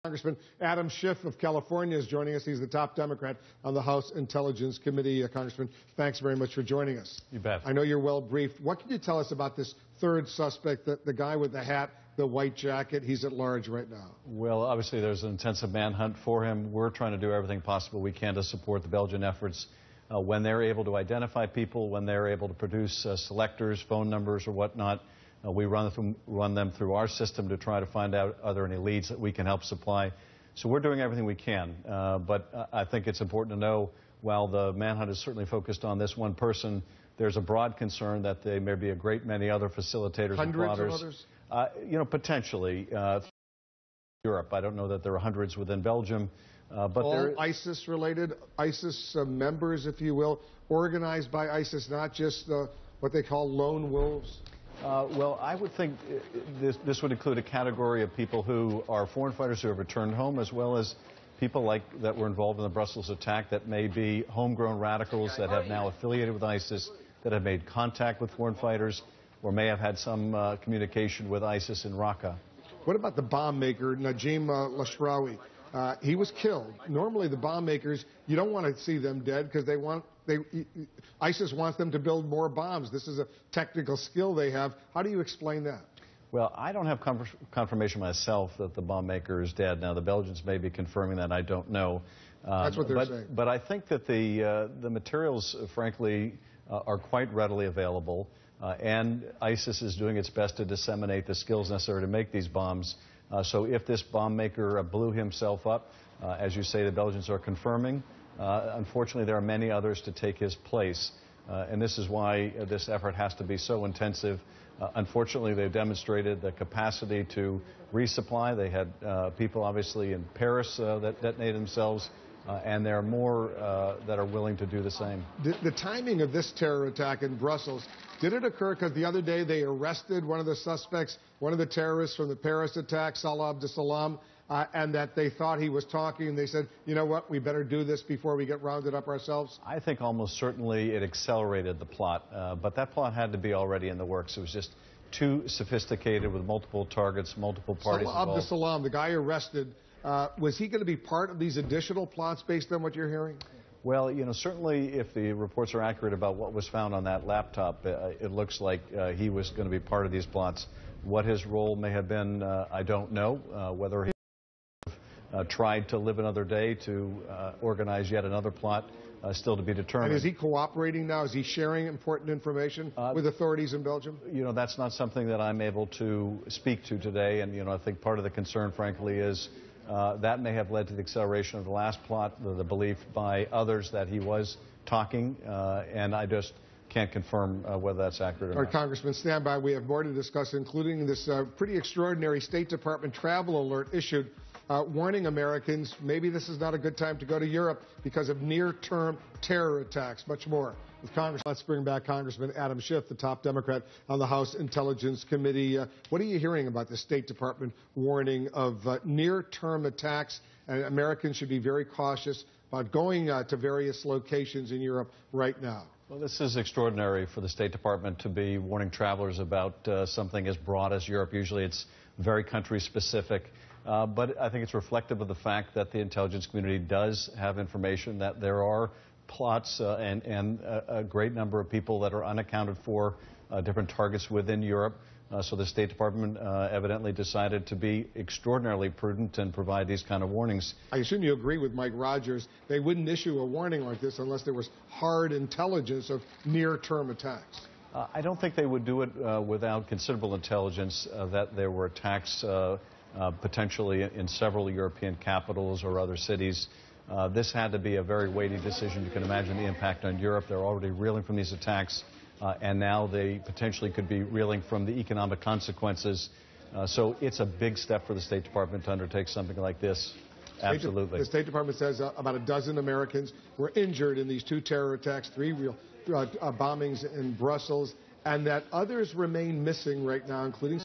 Congressman Adam Schiff of California is joining us. He's the top Democrat on the House Intelligence Committee. Congressman, thanks very much for joining us. You bet. I know you're well briefed. What can you tell us about this third suspect, the guy with the hat, the white jacket? He's at large right now. Well, obviously there's an intensive manhunt for him. We're trying to do everything possible we can to support the Belgian efforts. When they're able to identify people, when they're able to produce selectors, phone numbers or whatnot, we run them through our system to try to find out are there any leads that we can help supply. So we're doing everything we can. But I think it's important to know, while the manhunt is certainly focused on this one person, there's a broad concern that there may be a great many other facilitators and plotters. Hundreds of others? Potentially. Europe. I don't know that there are hundreds within Belgium. But all ISIS-related, ISIS members, if you will, organized by ISIS, not just what they call lone wolves? Well, I would think this would include a category of people who are foreign fighters who have returned home, as well as people that were involved in the Brussels attack that may be homegrown radicals that have now affiliated with ISIS, that have made contact with foreign fighters, or may have had some communication with ISIS in Raqqa. What about the bomb maker, Najim Lashrawi? He was killed. Normally, the bomb makers, you don't want to see them dead because ISIS wants them to build more bombs. This is a technical skill they have. How do you explain that? Well, I don't have confirmation myself that the bomb maker is dead. Now, the Belgians may be confirming that. I don't know. That's what they're saying. But I think that the materials, frankly, are quite readily available. And ISIS is doing its best to disseminate the skills necessary to make these bombs. So if this bomb maker blew himself up, as you say, the Belgians are confirming. Unfortunately, there are many others to take his place. And this is why this effort has to be so intensive. Unfortunately, they've demonstrated the capacity to resupply. They had people, obviously, in Paris that detonated themselves. And there are more that are willing to do the same. The timing of this terror attack in Brussels, did it occur because the other day they arrested one of the suspects, one of the terrorists from the Paris attack, Salah Abdeslam, and that they thought he was talking, and they said, you know what, we better do this before we get rounded up ourselves? I think almost certainly it accelerated the plot, but that plot had to be already in the works. It was just too sophisticated with multiple targets, multiple parties involved. Salah Abdeslam, the guy arrested, was he going to be part of these additional plots based on what you're hearing? Well, certainly if the reports are accurate about what was found on that laptop, it looks like he was going to be part of these plots. What his role may have been, I don't know. Whether he tried to live another day to organize yet another plot, still to be determined. And is he cooperating now? Is he sharing important information with authorities in Belgium? That's not something that I'm able to speak to today. And, I think part of the concern, frankly, is that may have led to the acceleration of the last plot, the belief by others that he was talking, and I just can't confirm whether that's accurate or not. All right, Congressman, stand by. We have more to discuss, including this pretty extraordinary State Department travel alert issued warning Americans maybe this is not a good time to go to Europe because of near-term terror attacks. Much more with Congress. Let's bring back Congressman Adam Schiff, the top Democrat on the House Intelligence Committee. What are you hearing about the State Department warning of near-term attacks? And Americans should be very cautious about going to various locations in Europe right now. Well, this is extraordinary for the State Department to be warning travelers about something as broad as Europe. Usually it's very country-specific. But I think it's reflective of the fact that the intelligence community does have information that there are plots and a great number of people that are unaccounted for, different targets within Europe. So the State Department evidently decided to be extraordinarily prudent and provide these kind of warnings. I assume you agree with Mike Rogers. They wouldn't issue a warning like this unless there was hard intelligence of near-term attacks. I don't think they would do it without considerable intelligence that there were attacks potentially in several European capitals or other cities. This had to be a very weighty decision. You can imagine the impact on Europe. They're already reeling from these attacks, and now they potentially could be reeling from the economic consequences. So it's a big step for the State Department to undertake something like this. Absolutely. The State Department says about a dozen Americans were injured in these two terror attacks, three real bombings in Brussels, and that others remain missing right now, including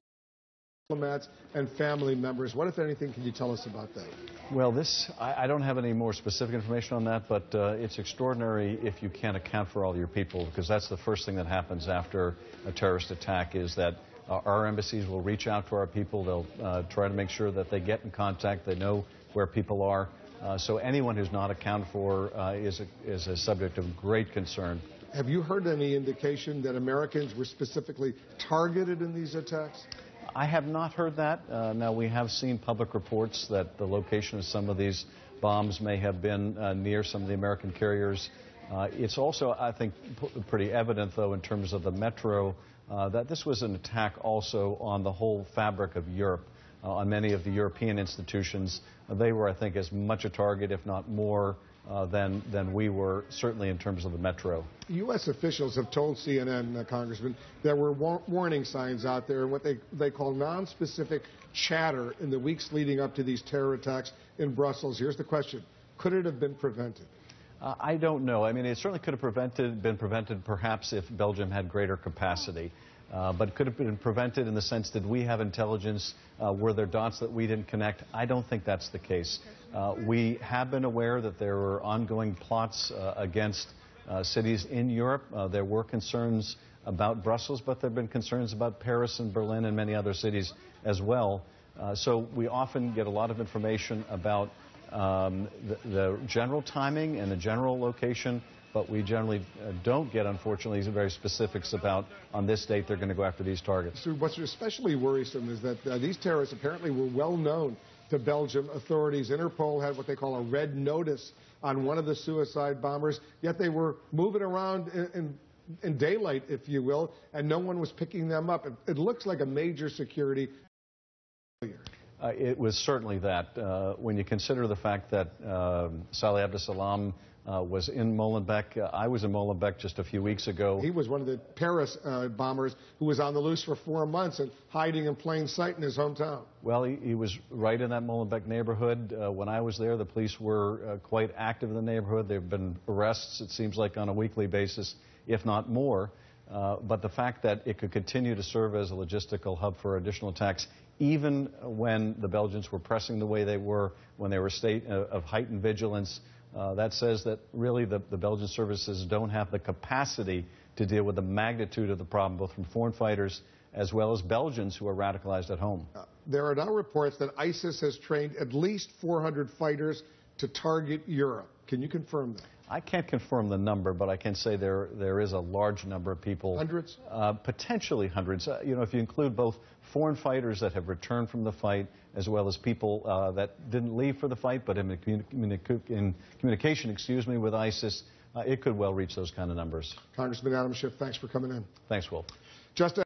diplomats and family members. What, if anything, can you tell us about that? Well, I don't have any more specific information on that, but it's extraordinary if you can't account for all your people, because that's the first thing that happens after a terrorist attack, is that Our embassies will reach out to our people. They'll try to make sure that they get in contact. They know where people are. So anyone who's not accounted for is a subject of great concern. Have you heard any indication that Americans were specifically targeted in these attacks? I have not heard that. Now, we have seen public reports that the location of some of these bombs may have been near some of the American carriers. It's also, I think, pretty evident, though, in terms of the metro, that this was an attack also on the whole fabric of Europe, on many of the European institutions. They were, I think, as much a target, if not more, than we were, certainly in terms of the metro. U.S. officials have told CNN, Congressman, there were warning signs out there, what they call nonspecific chatter in the weeks leading up to these terror attacks in Brussels. Here's the question. Could it have been prevented? I don't know. I mean, it certainly could have been prevented perhaps if Belgium had greater capacity. But could have been prevented in the sense that we have intelligence, were there dots that we didn't connect? I don't think that's the case. We have been aware that there were ongoing plots against cities in Europe. There were concerns about Brussels, but there have been concerns about Paris and Berlin and many other cities as well. So we often get a lot of information about the general timing and the general location, but we generally don't get, unfortunately, very specifics about on this date they're going to go after these targets. So what's especially worrisome is that these terrorists apparently were well known to Belgium authorities. Interpol had what they call a red notice on one of the suicide bombers, yet they were moving around in daylight, if you will, and no one was picking them up. It looks like a major security failure. It was certainly that. When you consider the fact that Saleh Abdeslam was in Molenbeek. I was in Molenbeek just a few weeks ago. He was one of the Paris bombers who was on the loose for 4 months and hiding in plain sight in his hometown. Well, he was right in that Molenbeek neighborhood. When I was there, the police were quite active in the neighborhood. There have been arrests, it seems like, on a weekly basis, if not more. But the fact that it could continue to serve as a logistical hub for additional attacks, even when the Belgians were pressing the way they were, when they were a state of heightened vigilance, that says that really the Belgian services don't have the capacity to deal with the magnitude of the problem, both from foreign fighters as well as Belgians who are radicalized at home. There are now reports that ISIS has trained at least 400 fighters to target Europe. Can you confirm that? I can't confirm the number, but I can say there is a large number of people. Hundreds? Potentially hundreds. You know, if you include both foreign fighters that have returned from the fight, as well as people that didn't leave for the fight, but in communication, with ISIS, it could well reach those kind of numbers. Congressman Adam Schiff, thanks for coming in. Thanks, Wolf. Just